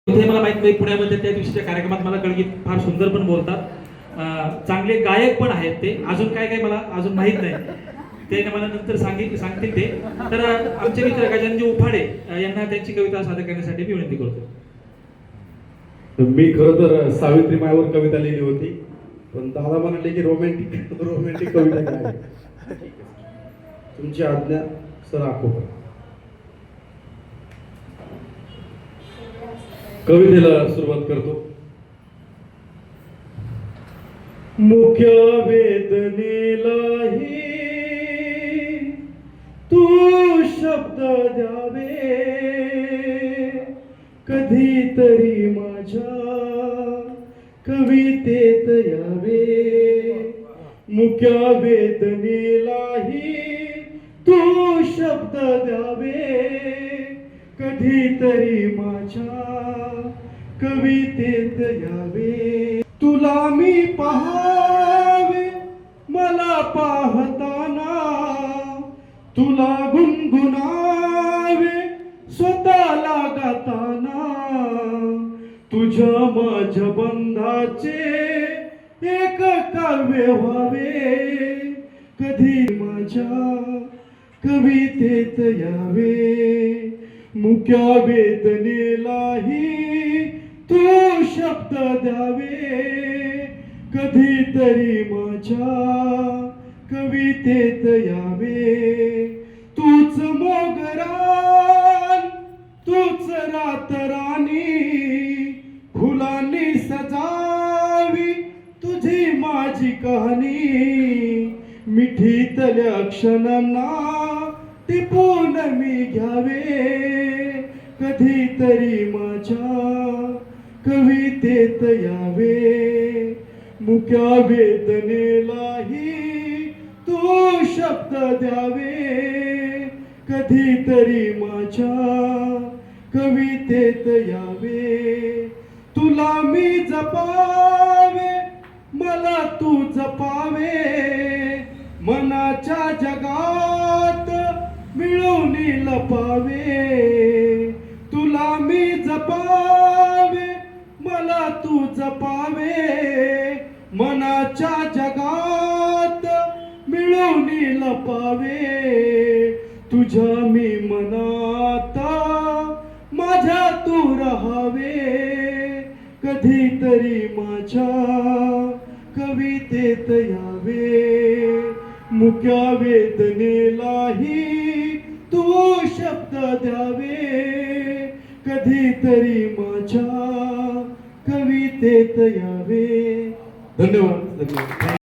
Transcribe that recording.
इथे मला माहित नाही, पुण्यामध्ये त्या दिवशीच्या कार्यक्रमात मला कळली फार सुंदर पण बोलतात, चांगले गायक पण आहेत ते. अजून काय काय मला अजून माहित नाही, ते मला नंतर सांगतील ते. तर आमचे मित्र गजानजी उफाडे यांना त्यांची कविता सादर करण्यासाठी मी विनंती करतो. मी खरं तर सावित्री मायावर कविता लिहिली होती, पण दादा म्हणाले की रोमॅन्टिक कविता काय. तुमची आज्ञा सर आखो. कवितेला सुरुवात करतो. मुख्य वेदनेलाही तू शब्द द्यावे, कधीतरी माझ्या कवितेत यावे. मुख्य वेदनेलाही तू शब्द द्यावे, कधीतरी माझ्या कवितेत यावे. तुला मी पाहावे मला पाहताना, तुला गुणगुणावे स्वतःला गाताना. तुझ्या माझ्या बंधाचे एक काव्य व्हावे, कधी माझ्या कवितेत यावे. मुक्या वेदनेलाही तू शब्द द्यावे, कधीतरी माझ्या कवितेत यावे. तूच मोगरान तूच रातराणी, फुलांनी सजावी तुझी माझी कहाणी. मिठीतल्या क्षणांना टिपून मी घ्यावे, कधीतरी माझ्या कवितेत यावे. मुक्या वेदनेलाही तू शब्द द्यावे, कधीतरी माझ्या कवितेत यावे. तुला मी जपावे मला तू जपावे, मनाच्या जगात मिळून लपावे. तुला मी जपावे मला तू जपावे, मनाच्या जगात मिळून लपावे. तुझ्या मी मनात माझ्या तू राहावे, कधीतरी माझ्या कवितेत यावे. मुक्या वेदनेलाही तू शब्द द्यावे, कधीतरी माझ्या कवितेत यावे. धन्यवाद.